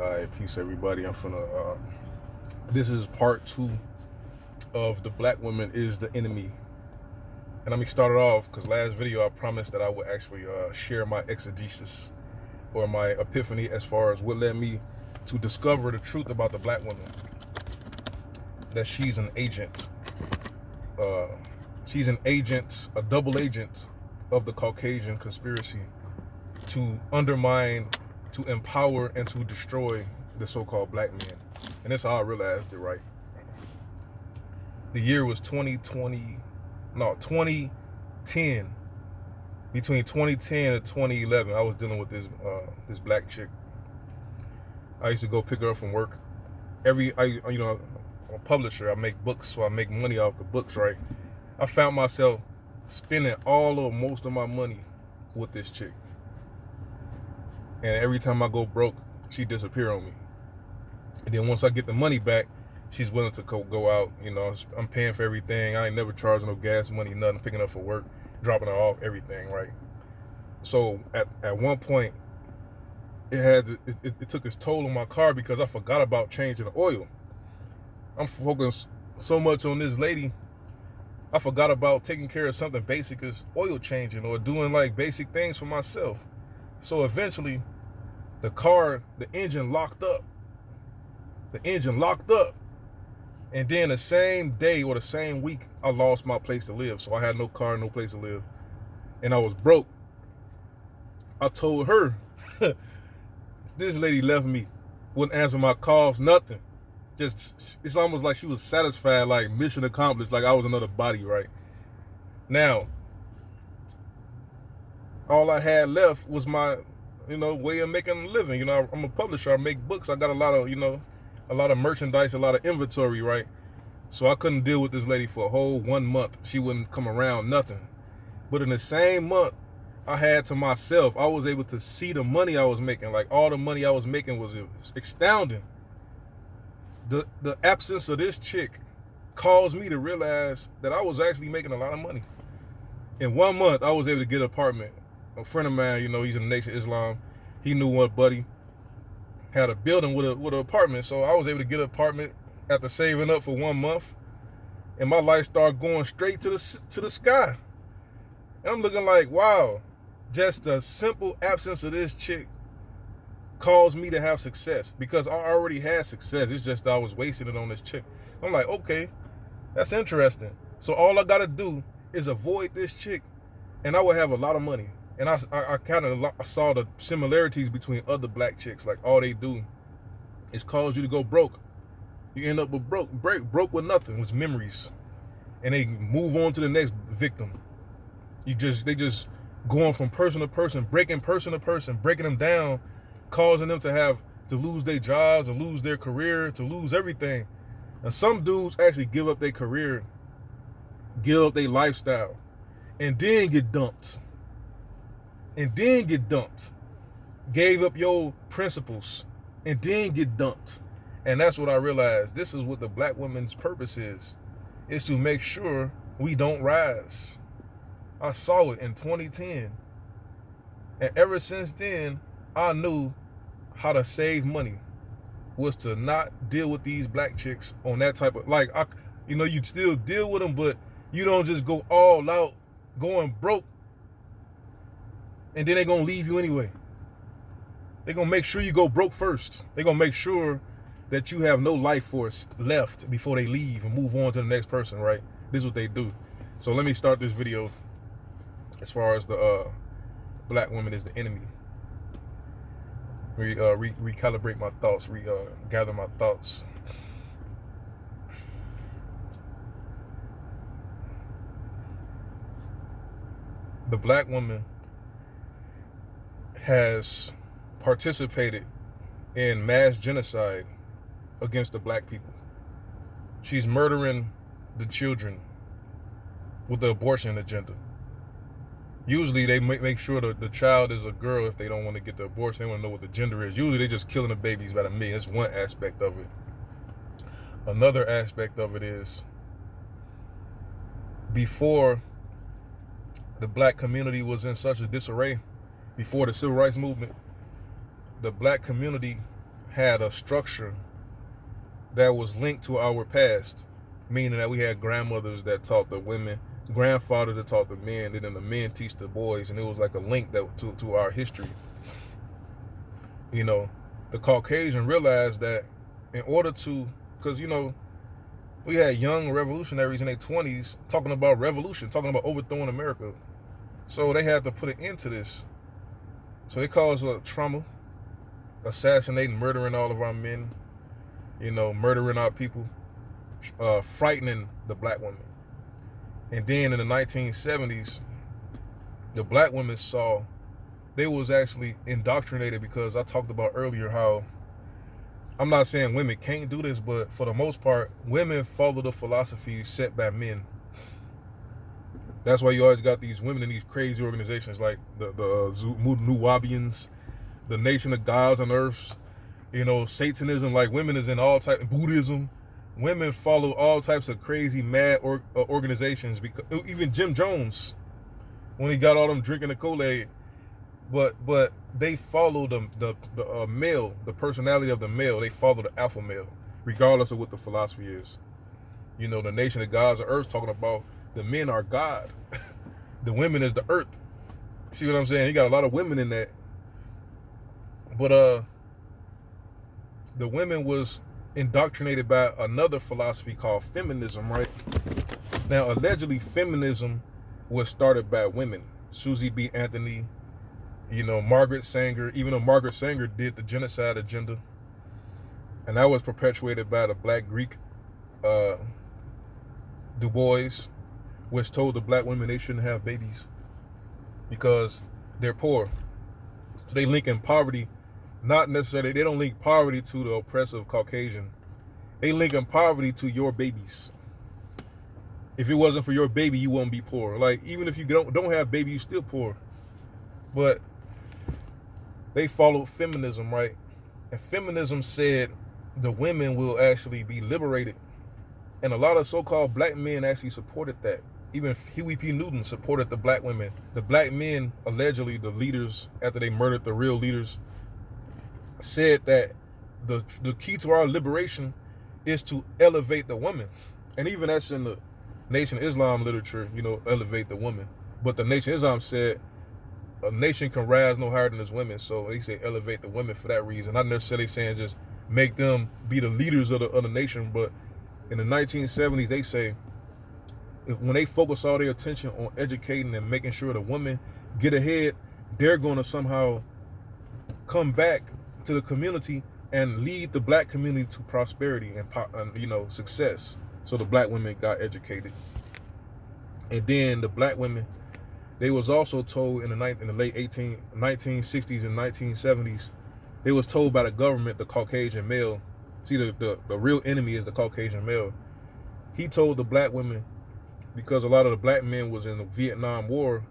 Alright, peace everybody. I'm finna this is part 2 of the black woman is the enemy. And let me start it off because last video I promised that I would actually share my exegesis or my epiphany as far as what led me to discover the truth about the black woman. That she's an agent. She's an agent, a double agent of the Caucasian conspiracy to undermine, to empower, and to destroy the so-called black man. And that's how I realized it, right? The year was 2010. Between 2010 and 2011, I was dealing with this black chick. I used to go pick her up from work. I'm a publisher. I make books, so I make money off the books, right? I found myself spending most of my money with this chick. And every time I go broke, she disappear on me. And then once I get the money back, she's willing to go out. I'm paying for everything. I ain't never charging no gas money, nothing, picking up for work, dropping her off, everything, right? So at one point, it took its toll on my car because I forgot about changing the oil. I'm focused so much on this lady, I forgot about taking care of something basic as oil changing or doing like basic things for myself. So eventually, the engine locked up. And then the same day or the same week, I lost my place to live. So I had no car, no place to live. And I was broke. I told her, this lady left me, wouldn't answer my calls, nothing. It's almost like she was satisfied, like mission accomplished, like I was another body, right? Now, all I had left was my, way of making a living. I'm a publisher, I make books, I got a lot of merchandise, a lot of inventory, right? So I couldn't deal with this lady for a whole 1 month. She wouldn't come around, nothing. But in the same month I had to myself, I was able to see the money I was making. Like all the money I was making was astounding. The absence of this chick caused me to realize that I was actually making a lot of money. In 1 month, I was able to get an apartment. A friend of mine, he's in the Nation of Islam. He knew one buddy had a building with an apartment, so I was able to get an apartment after saving up for 1 month, and my life started going straight to the sky. And I'm looking like, wow, just the simple absence of this chick caused me to have success because I already had success. It's just I was wasting it on this chick. I'm like, okay, that's interesting. So all I gotta do is avoid this chick, and I will have a lot of money. And I kind of saw the similarities between other black chicks. Like all they do is cause you to go broke. You end up with broke with nothing, with memories, and they move on to the next victim. They just going from person to person, breaking person to person, breaking them down, causing them to lose their jobs, to lose their career, to lose everything. And some dudes actually give up their career, give up their lifestyle, and then get dumped. Gave up your principles, and then get dumped. And that's what I realized. This is what the black woman's purpose is to make sure we don't rise. I saw it in 2010. And ever since then, I knew how to save money was to not deal with these black chicks on that type of, you still deal with them, but you don't just go all out going broke and then they're going to leave you anyway. They're going to make sure you go broke first. They're going to make sure that you have no life force left before they leave and move on to the next person, right? This is what they do. So let me start this video as far as the black woman is the enemy. Recalibrate my thoughts, gather my thoughts. The black woman has participated in mass genocide against the black people. She's murdering the children with the abortion agenda. Usually they make sure that the child is a girl if they don't want to get the abortion. They want to know what the gender is. Usually they're just killing the babies by the million. That's one aspect of it. Another aspect of it is before the black community was in such a disarray, before the civil rights movement, the black community had a structure that was linked to our past, meaning that we had grandmothers that taught the women, grandfathers that taught the men, and then the men teach the boys, and it was like a link that to our history. You know, the Caucasian realized that in order to, because you know, we had young revolutionaries in their 20s talking about revolution, talking about overthrowing America. So they had to put an end to this. So they caused a trauma, assassinating, murdering all of our men, you know, murdering our people, frightening the black women. And then in the 1970s, the black women saw they was actually indoctrinated, because I talked about earlier how, I'm not saying women can't do this, but for the most part, women follow the philosophy set by men. That's why you always got these women in these crazy organizations like the Nuwabians, the Nation of Gods on Earth, you know, Satanism. Like, women is in all types, Buddhism. Women follow all types of crazy, mad organizations. Because even Jim Jones, when he got all them drinking the Kool-Aid, but they follow the male, the personality of the male. They follow the alpha male, regardless of what the philosophy is. You know, the Nation of Gods of Earth talking about the men are God, the women is the earth. See what I'm saying? You got a lot of women in that. But the women was indoctrinated by another philosophy called feminism, right? Now, allegedly, feminism was started by women. Susie B. Anthony, you know, Margaret Sanger, even though Margaret Sanger did the genocide agenda. And that was perpetuated by the Black Greek Du Bois, which told the black women they shouldn't have babies because they're poor. So they link in poverty, not necessarily, they don't link poverty to the oppressive Caucasian. They link in poverty to your babies. If it wasn't for your baby, you won't be poor. Like, even if you don't have baby, you still poor. But they followed feminism, right? And feminism said the women will actually be liberated. And a lot of so-called black men actually supported that. Even Huey P. Newton supported the black women. The black men, allegedly the leaders, after they murdered the real leaders, said that the key to our liberation is to elevate the woman. And even that's in the Nation of Islam literature, you know, elevate the woman. But the Nation of Islam said a nation can rise no higher than its women. So they say elevate the women for that reason. Not necessarily saying just make them be the leaders of the nation. But in the 1970s, they say when they focus all their attention on educating and making sure the women get ahead, they're going to somehow come back to the community and lead the black community to prosperity and you know, success. So the black women got educated. And then the black women, they was also told in the late 1960s and 1970s, they was told by the government, the Caucasian male, see the real enemy is the Caucasian male. He told the black women, because a lot of the black men was in the Vietnam War,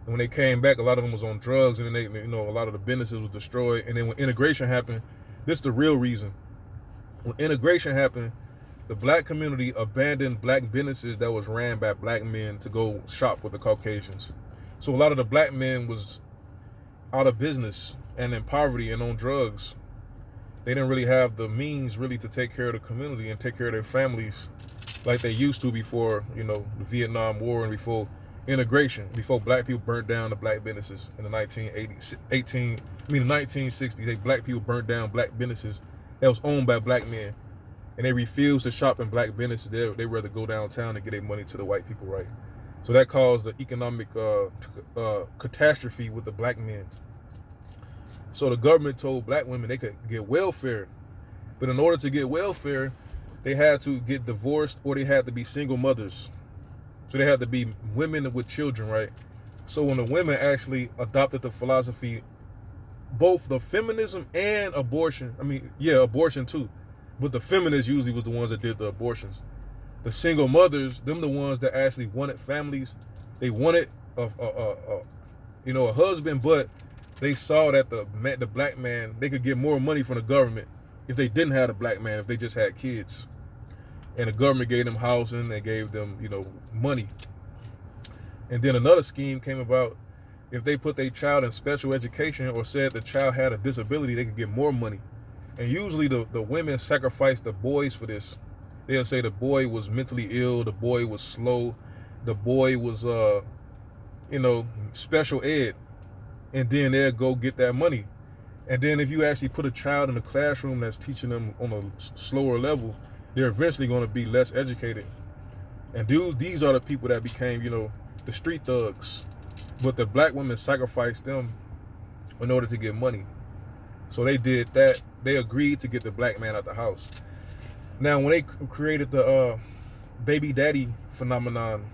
and when they came back, a lot of them was on drugs, and then they, you know, a lot of the businesses was destroyed. And then when integration happened, this is the real reason. When integration happened, the black community abandoned black businesses that was ran by black men to go shop with the Caucasians. So a lot of the black men was out of business and in poverty and on drugs. They didn't really have the means really to take care of the community and take care of their families like they used to before, you know, the Vietnam War and before integration, before black people burnt down the black businesses in the 1960s. Black people burnt down black businesses that was owned by black men. And they refused to shop in black businesses. They rather go downtown and get their money to the white people, right? So that caused the economic catastrophe with the black men. So the government told black women they could get welfare. But in order to get welfare, they had to get divorced or they had to be single mothers. So they had to be women with children, right? So when the women actually adopted the philosophy, both the feminism and abortion, abortion too, but the feminists usually was the ones that did the abortions. The single mothers, them the ones that actually wanted families. They wanted a husband, but they saw that the black man, they could get more money from the government if they didn't have a black man, if they just had kids. And the government gave them housing, they gave them, you know, money. And then another scheme came about. If they put their child in special education or said the child had a disability, they could get more money. And usually the women sacrifice the boys for this. They'll say the boy was mentally ill, the boy was slow, the boy was special ed, and then they'll go get that money. And then if you actually put a child in a classroom that's teaching them on a slower level, they're eventually going to be less educated. And these are the people that became, the street thugs. But the black women sacrificed them in order to get money. So they did that. They agreed to get the black man out the house. Now, when they created the baby daddy phenomenon,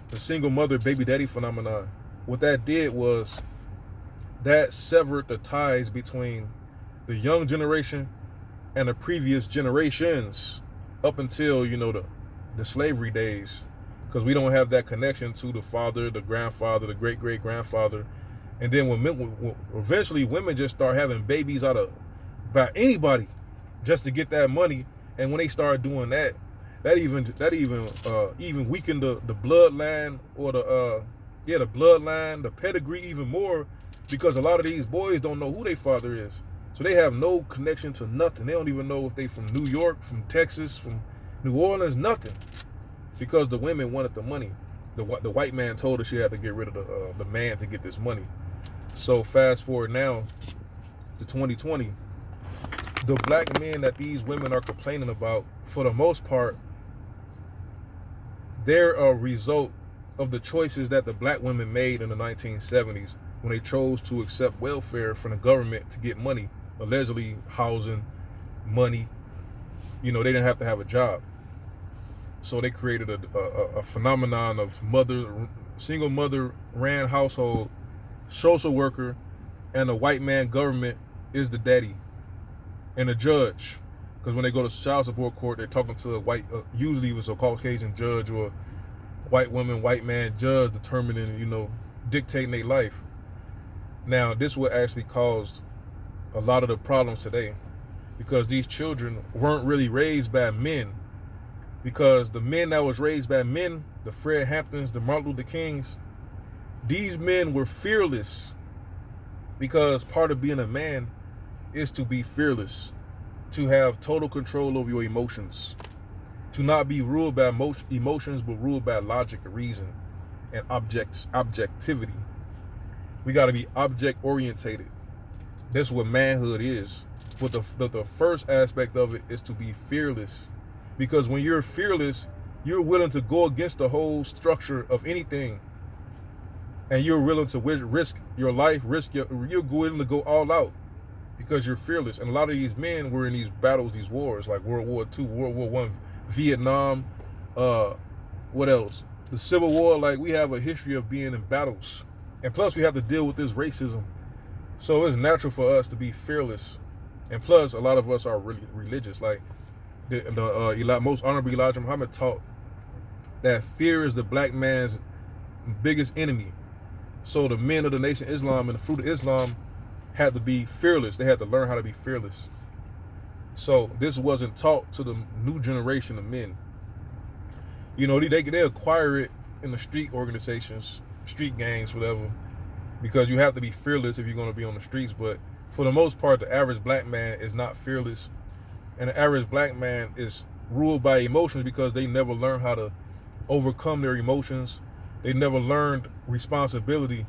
the single mother baby daddy phenomenon, what that did was that severed the ties between the young generation and the previous generations up until, the slavery days, because we don't have that connection to the father, the grandfather, the great-great-grandfather. And then when eventually women just start having babies by anybody just to get that money. And when they start doing that, that even weakened the bloodline, or the bloodline, the pedigree even more, because a lot of these boys don't know who their father is. So they have no connection to nothing. They don't even know if they from New York, from Texas, from New Orleans, nothing. Because the women wanted the money. The white man told her she had to get rid of the man to get this money. So fast forward now to 2020, the black men that these women are complaining about, for the most part, they're a result of the choices that the black women made in the 1970s when they chose to accept welfare from the government to get money, allegedly housing, money. They didn't have to have a job. So they created a phenomenon of single mother ran household, social worker, and the white man government is the daddy and the judge. Because when they go to child support court, they're talking to a white, usually it was a Caucasian judge or a white woman, white man judge determining, dictating their life. Now, this what actually caused a lot of the problems today, because these children weren't really raised by men. Because the men that was raised by men, the Fred Hamptons, the Martin Luther Kings, these men were fearless, because part of being a man is to be fearless, to have total control over your emotions, to not be ruled by emotions, but ruled by logic, reason, and objectivity. We got to be object orientated. That's what manhood is. But the first aspect of it is to be fearless, because when you're fearless, you're willing to go against the whole structure of anything. And you're willing to risk your life, you're willing to go all out because you're fearless. And a lot of these men were in these battles, these wars, like World War II, World War I, Vietnam, what else? The Civil War. Like, we have a history of being in battles. And plus, we have to deal with this racism. So it's natural for us to be fearless. And plus, a lot of us are really religious. Like, the most honorable Elijah Muhammad taught that fear is the black man's biggest enemy. So the men of the Nation of Islam and the Fruit of Islam had to be fearless. They had to learn how to be fearless. So this wasn't taught to the new generation of men. They acquire it in the street organizations, street gangs, whatever, because you have to be fearless if you're going to be on the streets. But for the most part, the average black man is not fearless. And the average black man is ruled by emotions, because they never learned how to overcome their emotions. They never learned responsibility.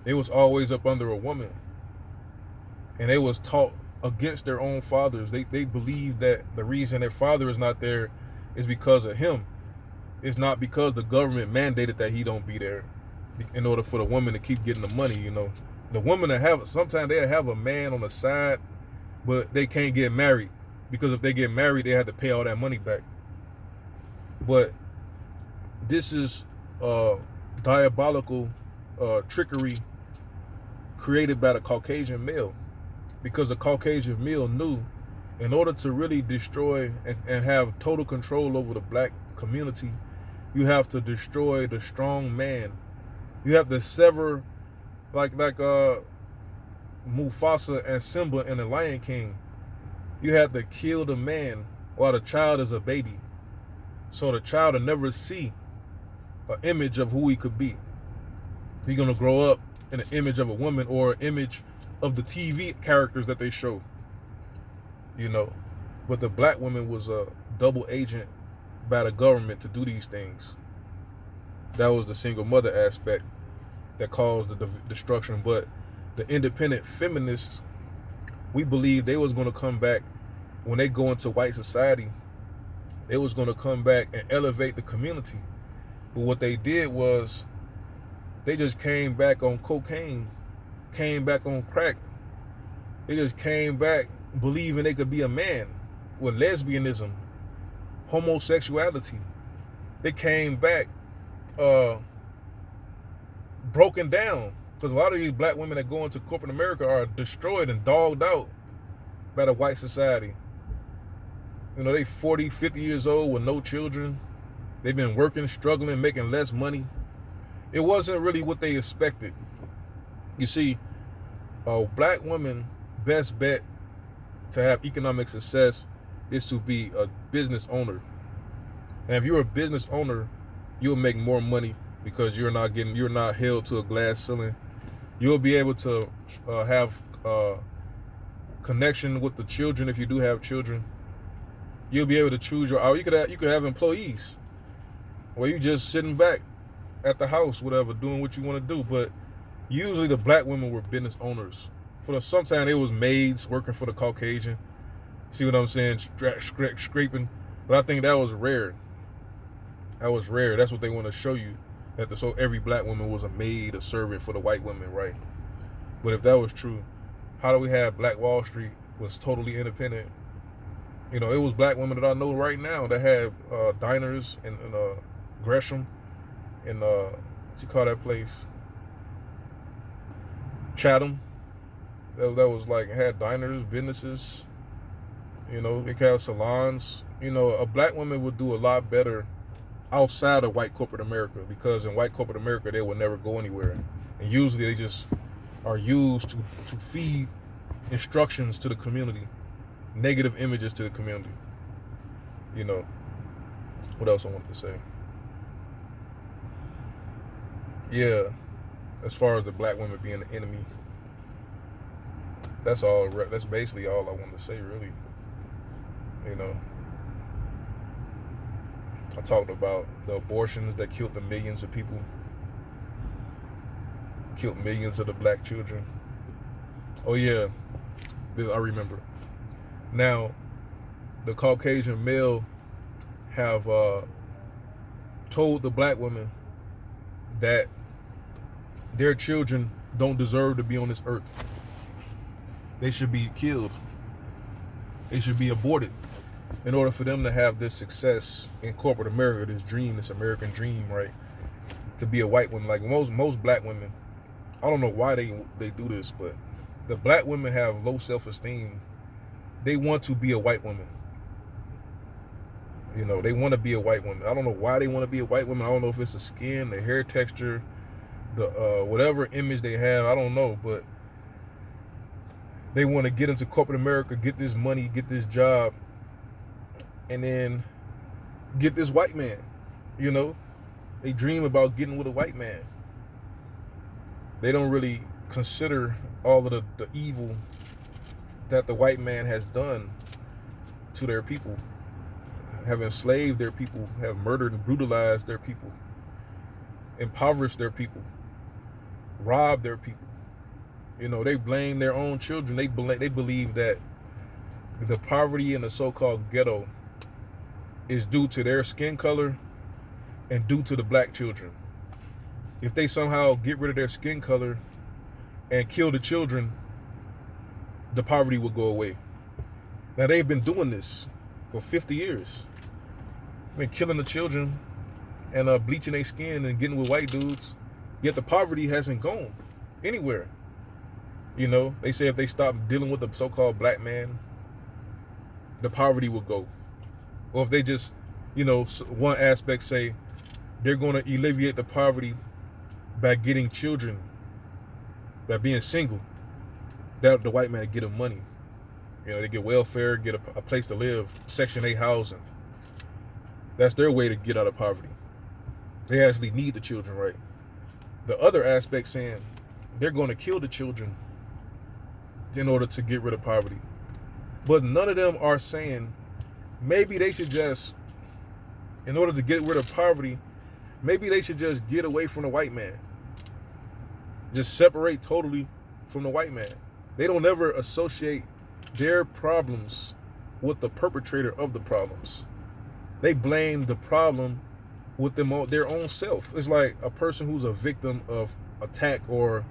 They was always up under a woman. And they was taught against their own fathers. They believe that the reason their father is not there is because of him. It's not because the government mandated that he don't be there in order for the woman to keep getting the money. The woman sometimes they have a man on the side, but they can't get married, because if they get married, they have to pay all that money back. But this is diabolical trickery created by the Caucasian male, because the Caucasian male knew, in order to really destroy and have total control over the black community, you have to destroy the strong man. You have to sever, like Mufasa and Simba in The Lion King. You have to kill the man while the child is a baby, so the child will never see an image of who he could be. He's gonna grow up in an image of a woman, or an image of the TV characters that they show. you know. But the black woman was a double agent by the government to do these things. That was the single mother aspect that caused the destruction. But the independent feminists, we believe they was going to come back when they go into white society. They was going to come back and elevate the community. But what they did was they just came back on cocaine, came back on crack. They just came back believing they could be a man with lesbianism, homosexuality. They came back broken down, because a lot of these black women that go into corporate America are destroyed and dogged out by the white society. You know, they 40, 50 years old with no children. They've been working, struggling, making less money. It wasn't really what they expected. You see, a black woman best bet to have economic success is to be a business owner. And if you're a business owner, you'll make more money because you're not held to a glass ceiling. You'll be able to have connection with the children if you do have children. You'll be able to choose your hour. You could have employees where you just sitting back at the house, whatever, doing what you want to do. But usually the black women were business owners. Sometimes it was maids working for the Caucasian. See what I'm saying? Scraping. But I think that was rare. That was rare. That's what they want to show you. So every black woman was a maid, a servant for the white women, right? But if that was true, how do we have Black Wall Street was totally independent? You know, it was black women that I know right now that had diners in Gresham, and what's you call that place? Chatham. That was like, had diners, businesses. You know, they have salons. You know, a black woman would do a lot better outside of white corporate America, because in white corporate America they will never go anywhere, and usually they just are used to feed instructions to the community, negative images to the community. You know, what else I wanted to say? Yeah, as far as the black women being the enemy, that's all. That's basically all I wanted to say, really. You know, I talked about the abortions that killed the millions of people, killed millions of the black children. Oh yeah, I remember. Now, the Caucasian male have told the black women that their children don't deserve to be on this earth. They should be killed. They should be aborted in order for them to have this success in corporate America, this dream, this American dream, right? To be a white woman. Like most black women, I don't know why they do this, but the black women have low self-esteem. They want to be a white woman. You know, they want to be a white woman. I don't know why they want to be a white woman. I don't know if it's the skin, the hair texture, the whatever image they have. I don't know, but they want to get into corporate America, get this money, get this job, and then get this white man. You know, they dream about getting with a white man. They don't really consider all of the evil that the white man has done to their people, have enslaved their people, have murdered and brutalized their people, impoverished their people, robbed their people. You know, they blame their own children. They believe that the poverty in the so-called ghetto is due to their skin color and due to the black children. If they somehow get rid of their skin color and kill the children, the poverty will go away. Now, they've been doing this for 50 years. Been killing the children and bleaching their skin and getting with white dudes, yet the poverty hasn't gone anywhere. You know, they say if they stop dealing with the so-called black man, the poverty will go. Or if they just, you know, one aspect say they're going to alleviate the poverty by getting children, by being single, that the white man get them money. You know, they get welfare, get a place to live, Section 8 housing. That's their way to get out of poverty. They actually need the children, right? The other aspect saying they're going to kill the children in order to get rid of poverty. But none of them are saying maybe they should just, in order to get rid of poverty, maybe they should just get away from the white man. Just separate totally from the white man. They don't ever associate their problems with the perpetrator of the problems. They blame the problem with their own self. It's like a person who's a victim of attack or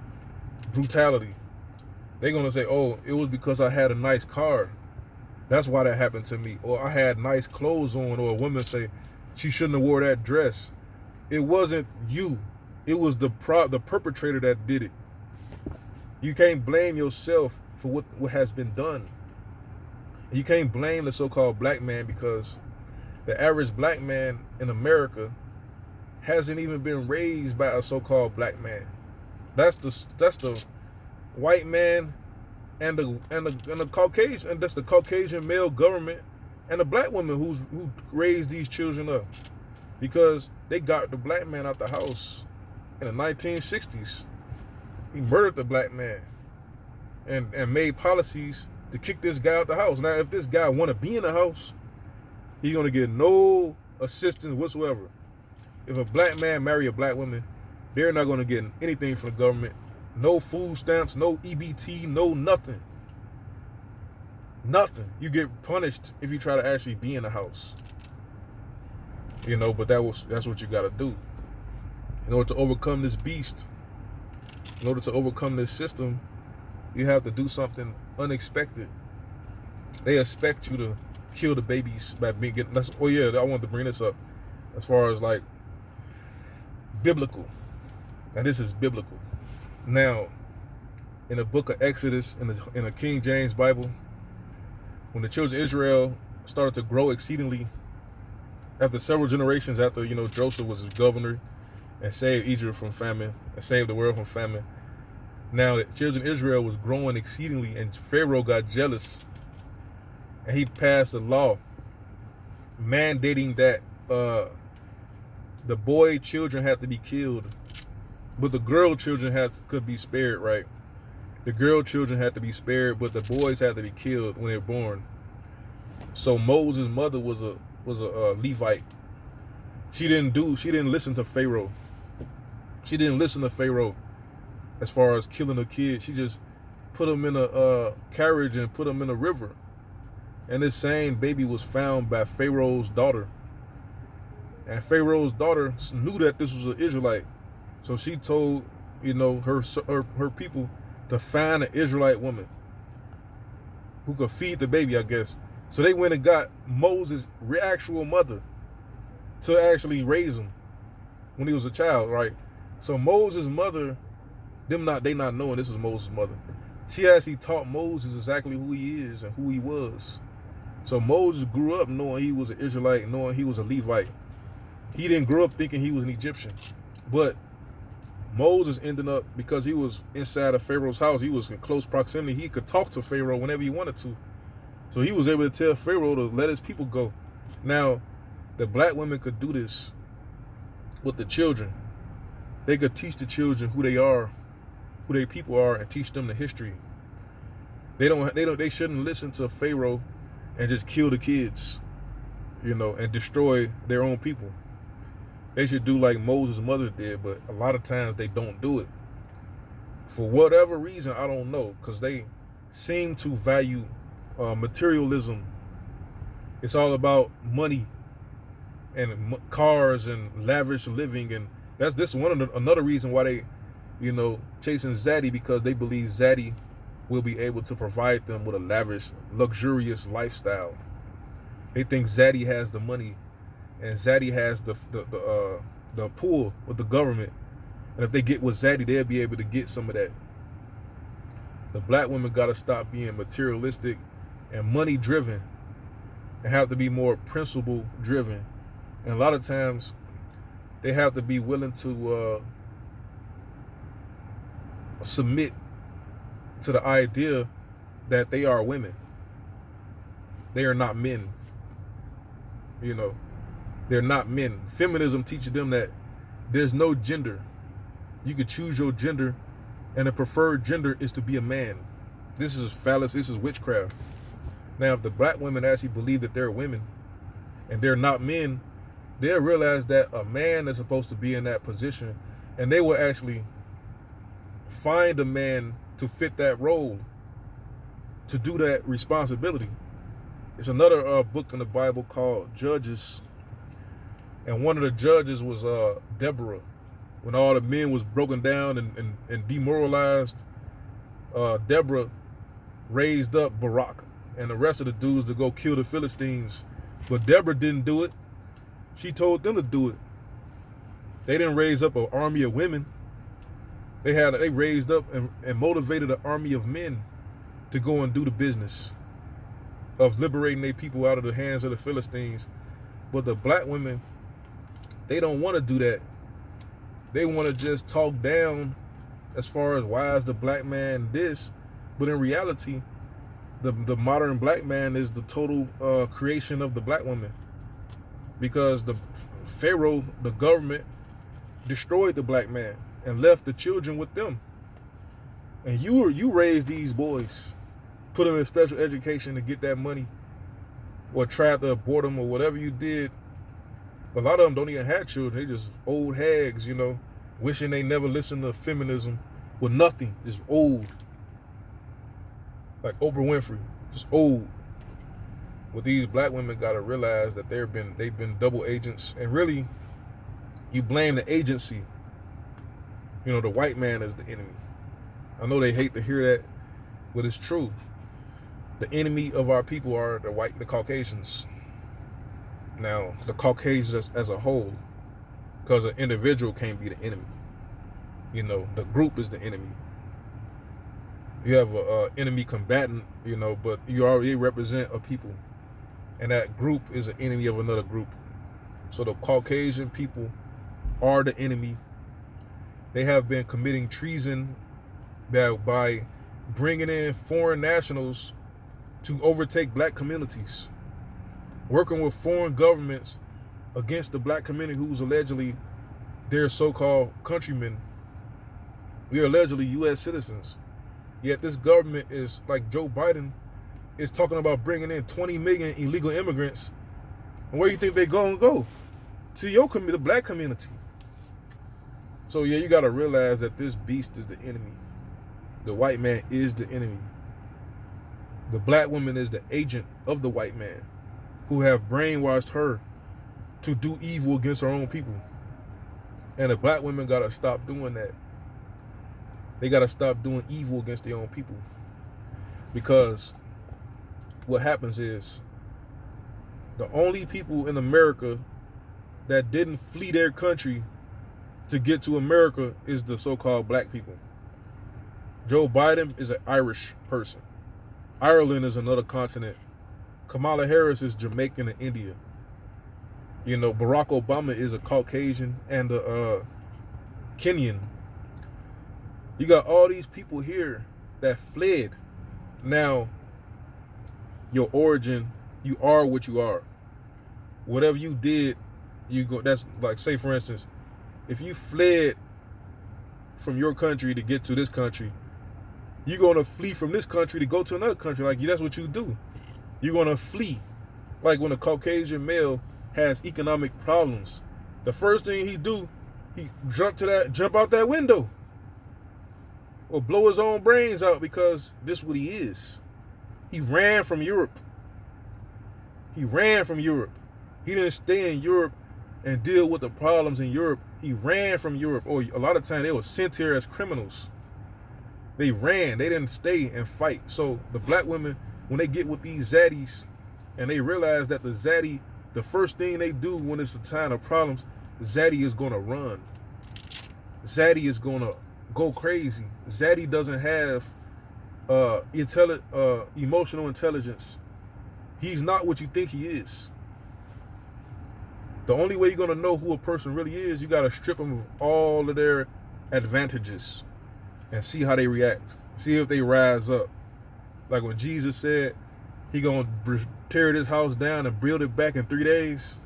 brutality. They're going to say, oh, it was because I had a nice car. That's why that happened to me. Or I had nice clothes on. Or a woman say, she shouldn't have wore that dress. It wasn't you. It was the perpetrator that did it. You can't blame yourself for what has been done. You can't blame the so-called black man, because the average black man in America hasn't even been raised by a so-called black man. That's the white man and the Caucasian, and that's the Caucasian male government and the black woman who raised these children up, because they got the black man out the house in the 1960s. He murdered the black man and made policies to kick this guy out the house. Now, if this guy want to be in the house, he's going to get no assistance whatsoever. If a black man marry a black woman, they're not going to get anything from the government. No food stamps, no EBT, no nothing. Nothing. You get punished if you try to actually be in the house. You know, but that's what you got to do. In order to overcome this beast, in order to overcome this system, you have to do something unexpected. They expect you to kill the babies by oh yeah, I wanted to bring this up as far as like biblical. And this is biblical. Now, in the book of Exodus, in the King James Bible, when the children of Israel started to grow exceedingly, after several generations after, Joseph was his governor and saved Egypt from famine and saved the world from famine. Now the children of Israel was growing exceedingly, and Pharaoh got jealous, and he passed a law mandating that the boy children had to be killed, but the girl children could be spared, right? The girl children had to be spared, but the boys had to be killed when they were born. So Moses' mother was a Levite. She didn't listen to Pharaoh. She didn't listen to Pharaoh as far as killing a kid. She just put him in a carriage and put him in a river. And this same baby was found by Pharaoh's daughter. And Pharaoh's daughter knew that this was an Israelite. So she told, her people to find an Israelite woman who could feed the baby, I guess. So they went and got Moses' actual mother to actually raise him when he was a child, right? So Moses' mother, they not knowing this was Moses' mother, she actually taught Moses exactly who he is and who he was. So Moses grew up knowing he was an Israelite, knowing he was a Levite. He didn't grow up thinking he was an Egyptian. But Moses ended up, because he was inside of Pharaoh's house, he was in close proximity, he could talk to Pharaoh whenever he wanted to. So he was able to tell Pharaoh to let his people go. Now, the black women could do this with the children. They could teach the children who they are, who their people are, and teach them the history. They shouldn't listen to Pharaoh and just kill the kids, and destroy their own people. They should do like Moses' mother did, but a lot of times they don't do it. For whatever reason, I don't know, because they seem to value materialism. It's all about money and cars and lavish living, and this another reason why they, chasing Zaddy, because they believe Zaddy will be able to provide them with a lavish, luxurious lifestyle. They think Zaddy has the money, and Zaddy has the pull with the government, and if they get with Zaddy, they'll be able to get some of that. The black women got to stop being materialistic and money driven, and have to be more principle driven. And a lot of times they have to be willing to submit to the idea that they are women. They are not men. They're not men. Feminism teaches them that there's no gender. You could choose your gender, and the preferred gender is to be a man. This is fallacy. This is witchcraft. Now, if the black women actually believe that they're women and they're not men, they'll realize that a man is supposed to be in that position, and they will actually find a man to fit that role, to do that responsibility. It's another book in the Bible called Judges, and one of the judges was Deborah. When all the men was broken down and demoralized, Deborah raised up Barak and the rest of the dudes to go kill the Philistines. But Deborah didn't do it. She told them to do it. They didn't raise up an army of women. They raised up and motivated an army of men to go and do the business of liberating their people out of the hands of the Philistines. But the black women, they don't want to do that. They want to just talk down as far as why is the black man this, but in reality, the modern black man is the total creation of the black woman, because the Pharaoh, the government, destroyed the black man and left the children with them. And you raised these boys, put them in special education to get that money, or tried to abort them or whatever you did. A lot of them don't even have children. They just old hags, wishing they never listened to feminism, with nothing, just old. Like Oprah Winfrey, just old. But these black women gotta realize that they've been double agents, and really, you blame the agency. The white man is the enemy. I know they hate to hear that, but it's true. The enemy of our people are the Caucasians. Now, the Caucasians as a whole, because an individual can't be the enemy. The group is the enemy. You have an enemy combatant, but you already represent a people. And that group is an enemy of another group. So the Caucasian people are the enemy. They have been committing treason by bringing in foreign nationals to overtake black communities, working with foreign governments against the black community who's allegedly their so-called countrymen. We are allegedly U.S. citizens. Yet this government is, like Joe Biden, is talking about bringing in 20 million illegal immigrants. And where do you think they're going to go? To your community, the black community. So yeah, you got to realize that this beast is the enemy. The white man is the enemy. The black woman is the agent of the white man, who have brainwashed her to do evil against her own people. And the black women got to stop doing that. They got to stop doing evil against their own people. Because what happens is, the only people in America that didn't flee their country to get to America is the so-called black people. Joe Biden is an Irish person. Ireland is another continent. Kamala Harris is Jamaican and India. Barack Obama is a Caucasian and a Kenyan. You got all these people here that fled. Now, your origin, you are what you are. Whatever you did, you go. That's like, say for instance, if you fled from your country to get to this country, you're gonna flee from this country to go to another country. Like, that's what you do. You're gonna flee. Like when a Caucasian male has economic problems, the first thing he do, he jump out that window, or blow his own brains out, because this is what he is. He ran from Europe. He ran from Europe. He didn't stay in Europe and deal with the problems in Europe. He ran from Europe. Or a lot of times they were sent here as criminals. They ran. They didn't stay and fight. So the black women, when they get with these zaddies and they realize that the zaddy, the first thing they do when it's a time of problems, zaddy is going to run. Zaddy is going to go crazy. Zaddy doesn't have emotional intelligence. He's not what you think he is. The only way you're going to know who a person really is, you got to strip them of all of their advantages and see how they react. See if they rise up. Like when Jesus said he going to tear this house down and build it back in 3 days.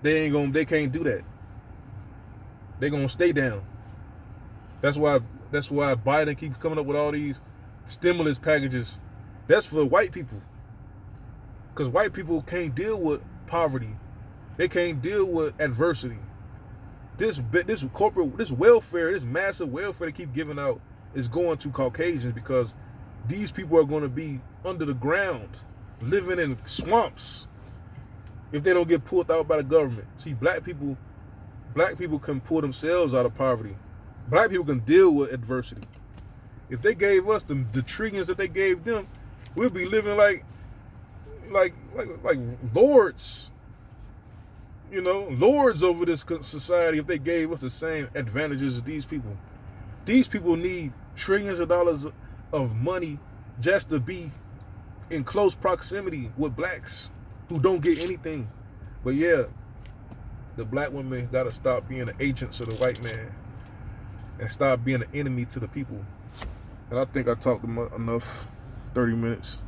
They can't do that. They're going to stay down. That's why Biden keeps coming up with all these stimulus packages. That's for white people. Because white people can't deal with poverty. They can't deal with adversity. This corporate, this welfare, this massive welfare they keep giving out is going to Caucasians because these people are going to be under the ground, living in swamps if they don't get pulled out by the government. See, black people can pull themselves out of poverty. Black people can deal with adversity. If they gave us the trillions that they gave them, we'll be living like lords. You know, lords over this society if they gave us the same advantages as these people. These people need trillions of dollars of money just to be in close proximity with blacks who don't get anything. But yeah, the black women got to stop being the agents of the white man and stop being an enemy to the people. And I think I talked enough. 30 minutes.